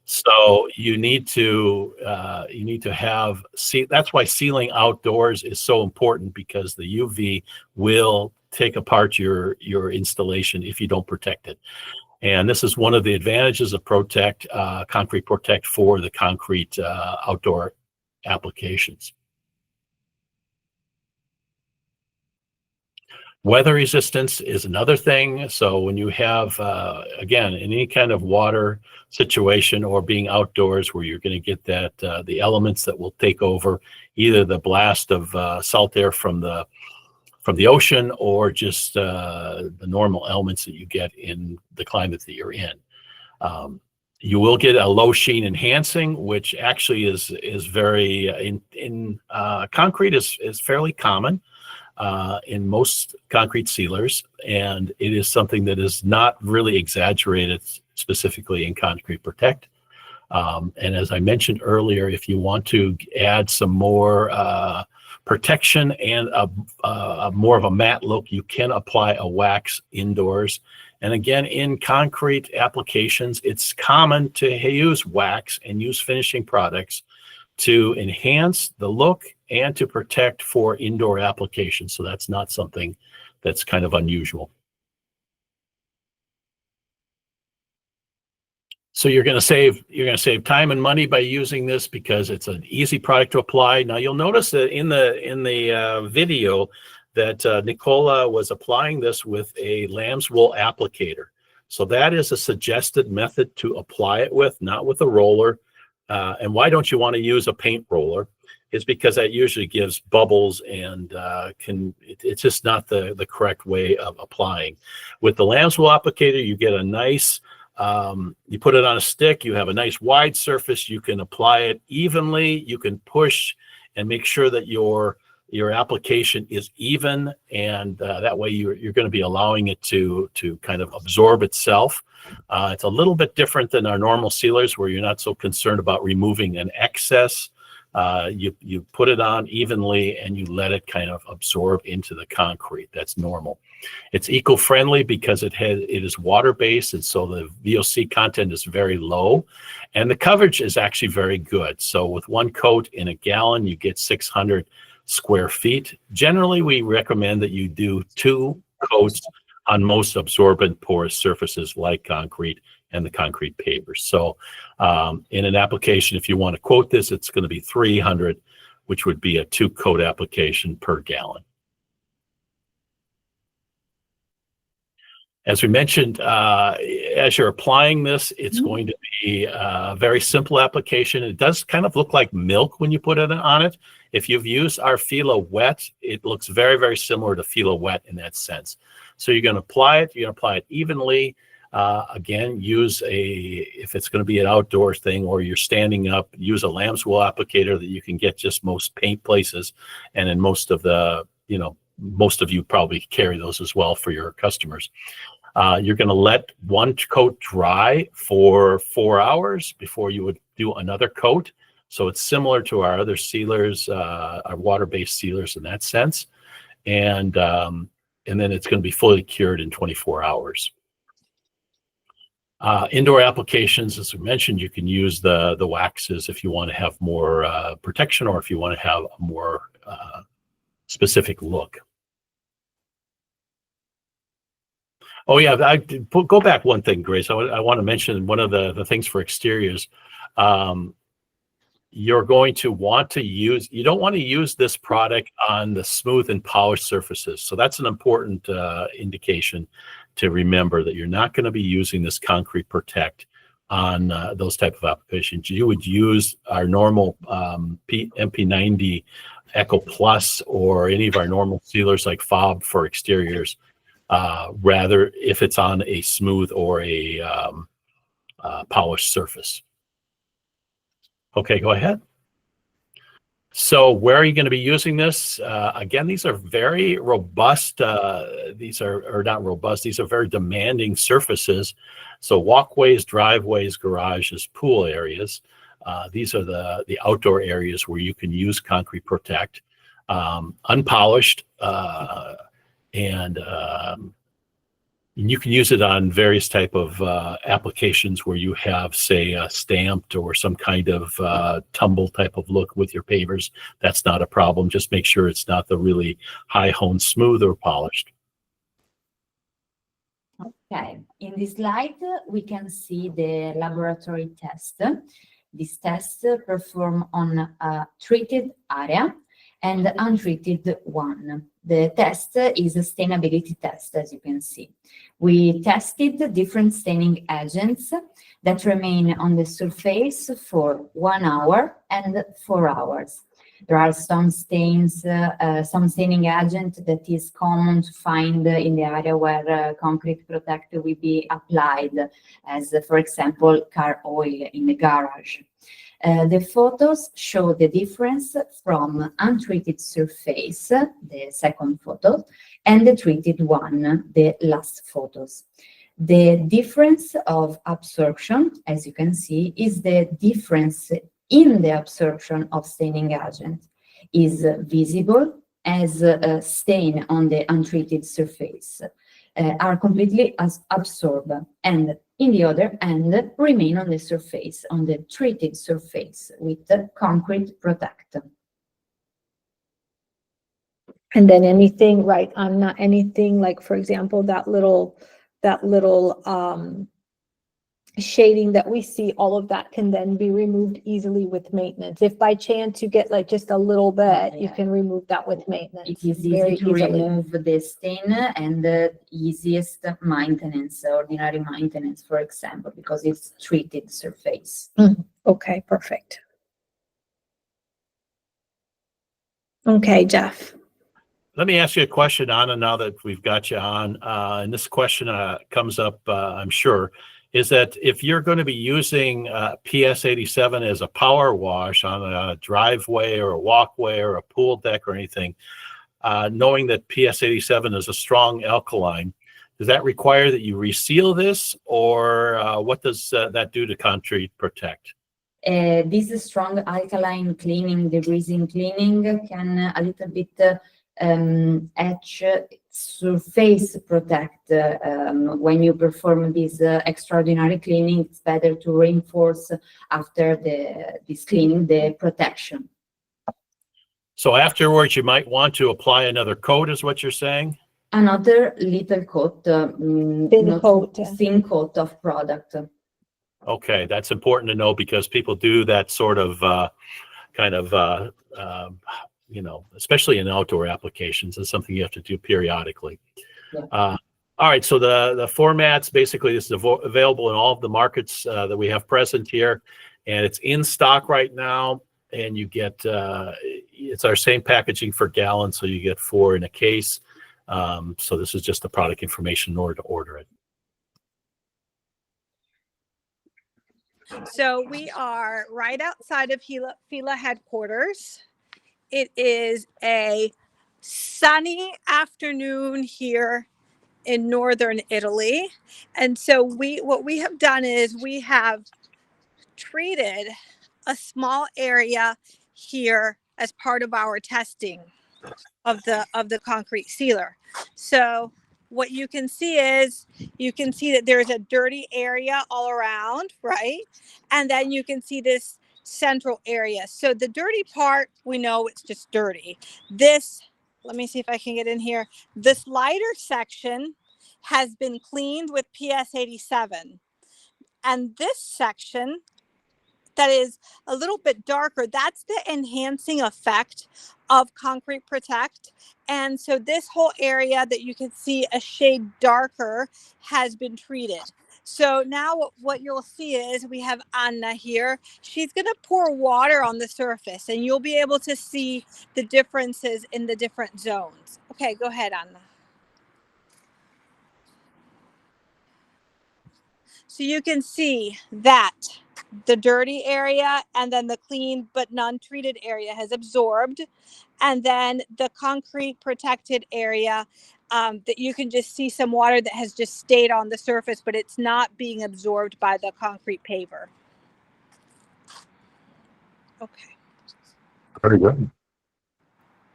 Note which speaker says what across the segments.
Speaker 1: So you need to have see that's why sealing outdoors is so important, because the UV will take apart your installation if you don't protect it. And this is one of the advantages of Protect, Concrete Protect for the concrete outdoor applications. Weather resistance is another thing. So when you have, again, in any kind of water situation or being outdoors where you're going to get that the elements that will take over either the blast of salt air from the ocean or just the normal elements that you get in the climate that you're in. You will get a low sheen enhancing, which actually is very in concrete is fairly common in most concrete sealers, and it is something that is not really exaggerated specifically in Concrete Protect. And as I mentioned earlier, if you want to add some more protection and a more of a matte look, you can apply a wax indoors. And again, in concrete applications, it's common to use wax and use finishing products to enhance the look and to protect for indoor applications. So that's not something that's kind of unusual. So you're going to save time and money by using this because it's an easy product to apply. Now you'll notice that in the video that Nicola was applying this with a lamb's wool applicator. So that is a suggested method to apply it with, not with a roller. And why don't you want to use a paint roller? Is because that usually gives bubbles and it's just not the correct way of applying. With the lamb's wool applicator, you get a nice, you put it on a stick, you have a nice wide surface, you can apply it evenly, you can push and make sure that your application is even, and that way you're going to be allowing it to kind of absorb itself. It's a little bit different than our normal sealers where you're not so concerned about removing an excess. You put it on evenly and you let it kind of absorb into the concrete. That's normal. It's eco-friendly because it is water-based, and so the VOC content is very low, and the coverage is actually very good. So with one coat in a gallon, you get 600 square feet. Generally, we recommend that you do 2 coats on most absorbent porous surfaces like concrete and the concrete pavers. So in an application, if you want to quote this, it's going to be 300, which would be a 2-coat application per gallon. As we mentioned, as you're applying this, it's going to be a very simple application. It does kind of look like milk when you put it on it. If you've used our Fila Wet, it looks very, very similar to Fila Wet in that sense. So you're going to apply it. You're going to apply it evenly. Again, if it's going to be an outdoor thing or you're standing up, use a lamb's wool applicator that you can get just most paint places. And in most of you probably carry those as well for your customers. You're going to let one coat dry for 4 hours before you would do another coat. So it's similar to our other sealers, our water-based sealers in that sense. And then it's going to be fully cured in 24 hours. Indoor applications, as we mentioned, you can use the waxes if you want to have more protection or if you want to have a more specific look. Oh yeah, go back one thing, Grace. I want to mention one of the things for exteriors. You're going to want to use, you don't want to use this product on the smooth and polished surfaces. So that's an important indication to remember, that you're not going to be using this Concrete Protect on those type of applications. You would use our normal MP90 Echo Plus or any of our normal sealers like FOB for exteriors, rather if it's on a smooth or a polished surface. Okay, go ahead. So where are you going to be using this? Again, these are very robust. These are not robust. These are very demanding surfaces. So walkways, driveways, garages, pool areas. These are the outdoor areas where you can use Concrete Protect. Unpolished and And you can use it on various type of applications where you have, say, a stamped or some kind of tumble type of look with your pavers. That's not a problem. Just make sure it's not the really high honed smooth or polished.
Speaker 2: Okay, in this slide, we can see the laboratory test. This test performed on a treated area and untreated one. The test is a stainability test, as you can see. We tested different staining agents that remain on the surface for 1 hour and 4 hours. There are some stains, some staining agent that is common to find in the area where concrete protector will be applied, as for example, car oil in the garage. The photos show the difference from untreated surface, the second photo, and the treated one, the last photos. The difference of absorption, as you can see, is the difference in the absorption of staining agent, is visible as a stain on the untreated surface, are completely absorbed, and in the other end remain on the surface, on the treated surface with the concrete protect.
Speaker 3: And then anything, right, I'm not anything like, for example, that little shading that we see, all of that can then be removed easily with maintenance. If by chance you get like just a little bit, you can remove that with maintenance.
Speaker 2: It is easy to remove the stain, and the easiest maintenance, ordinary maintenance, for example, because it's treated surface.
Speaker 3: Okay, perfect. Okay, Jeff.
Speaker 1: Let me ask you a question, Anna, now that we've got you on. And this question comes up, I'm sure, is that if you're going to be using PS87 as a power wash on a driveway or a walkway or a pool deck or anything, knowing that PS87 is a strong alkaline, does that require that you reseal this, or what does that do to concrete protect?
Speaker 2: This strong alkaline cleaning, degreasing cleaning, can a little bit etch surface protect. When you perform this extraordinary cleaning, it's better to reinforce after this cleaning the protection.
Speaker 1: So afterwards, you might want to apply another coat, is what you're saying?
Speaker 2: Another little coat, thin coat of product.
Speaker 1: Okay, that's important to know, because people do that sort of you know, especially in outdoor applications. It's something you have to do periodically. Yeah. All right, so the formats, basically this is available in all of the markets that we have present here, and it's in stock right now, and you get, it's our same packaging for gallons, so you get 4 in a case. So this is just the product information in order to order it.
Speaker 4: So we are right outside of Fila headquarters. It is a sunny afternoon here in northern Italy. And so what we have done is we have treated a small area here as part of our testing of the concrete sealer. So what you can see is, you can see that there's a dirty area all around, right? And then you can see this central area. So the dirty part, we know it's just dirty. This, let me see if I can get in here. This lighter section has been cleaned with PS87. And this section that is a little bit darker, that's the enhancing effect of Concrete Protect. And so this whole area that you can see a shade darker has been treated. So now what you'll see is we have Anna here. She's going to pour water on the surface, and you'll be able to see the differences in the different zones. Okay, go ahead, Anna. So you can see that the dirty area and then the clean but non-treated area has absorbed. And then the concrete protected area, that you can just see some water that has just stayed on the surface, but it's not being absorbed by the concrete paver. Okay.
Speaker 1: Very good.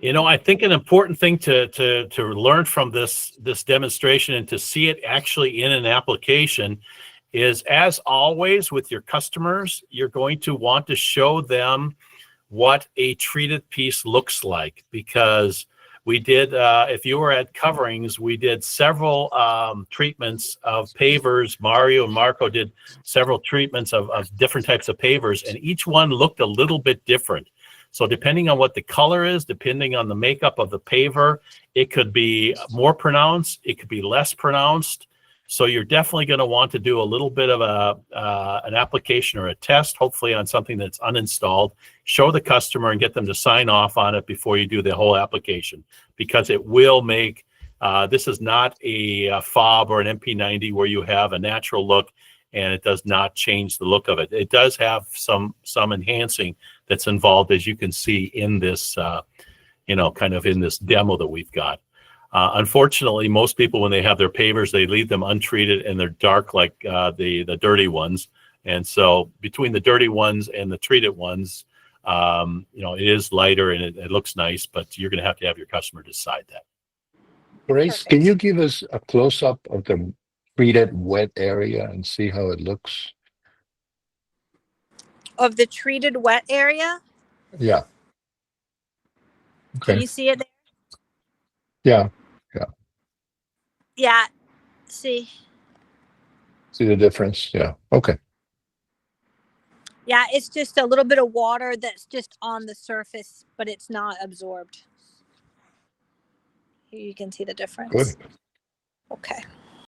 Speaker 1: You know, I think an important thing to learn from this demonstration and to see it actually in an application is, as always with your customers, you're going to want to show them what a treated piece looks like, because we did, if you were at coverings, we did several treatments of pavers. Mario and Marco did several treatments of different types of pavers, and each one looked a little bit different. So depending on what the color is, depending on the makeup of the paver, it could be more pronounced, it could be less pronounced. So you're definitely going to want to do a little bit of an application or a test, hopefully on something that's uninstalled. Show the customer and get them to sign off on it before you do the whole application, because it will make, this is not a fob or an MP90 where you have a natural look and it does not change the look of it. It does have some enhancing that's involved, as you can see in this, kind of in this demo that we've got. Unfortunately, most people, when they have their pavers, they leave them untreated and they're dark like the dirty ones. And so between the dirty ones and the treated ones, it is lighter and it looks nice, but you're going to have your customer decide that.
Speaker 5: Grace, can you give us a close-up of the treated wet area and see how it looks?
Speaker 4: Of the treated wet area?
Speaker 5: Yeah.
Speaker 4: Can
Speaker 5: Okay.
Speaker 4: you see it there?
Speaker 5: Yeah.
Speaker 4: Yeah. See.
Speaker 5: See the difference? Yeah. Okay.
Speaker 4: Yeah, it's just a little bit of water that's just on the surface, but it's not absorbed. Here you can see the difference.
Speaker 5: Good.
Speaker 4: Okay.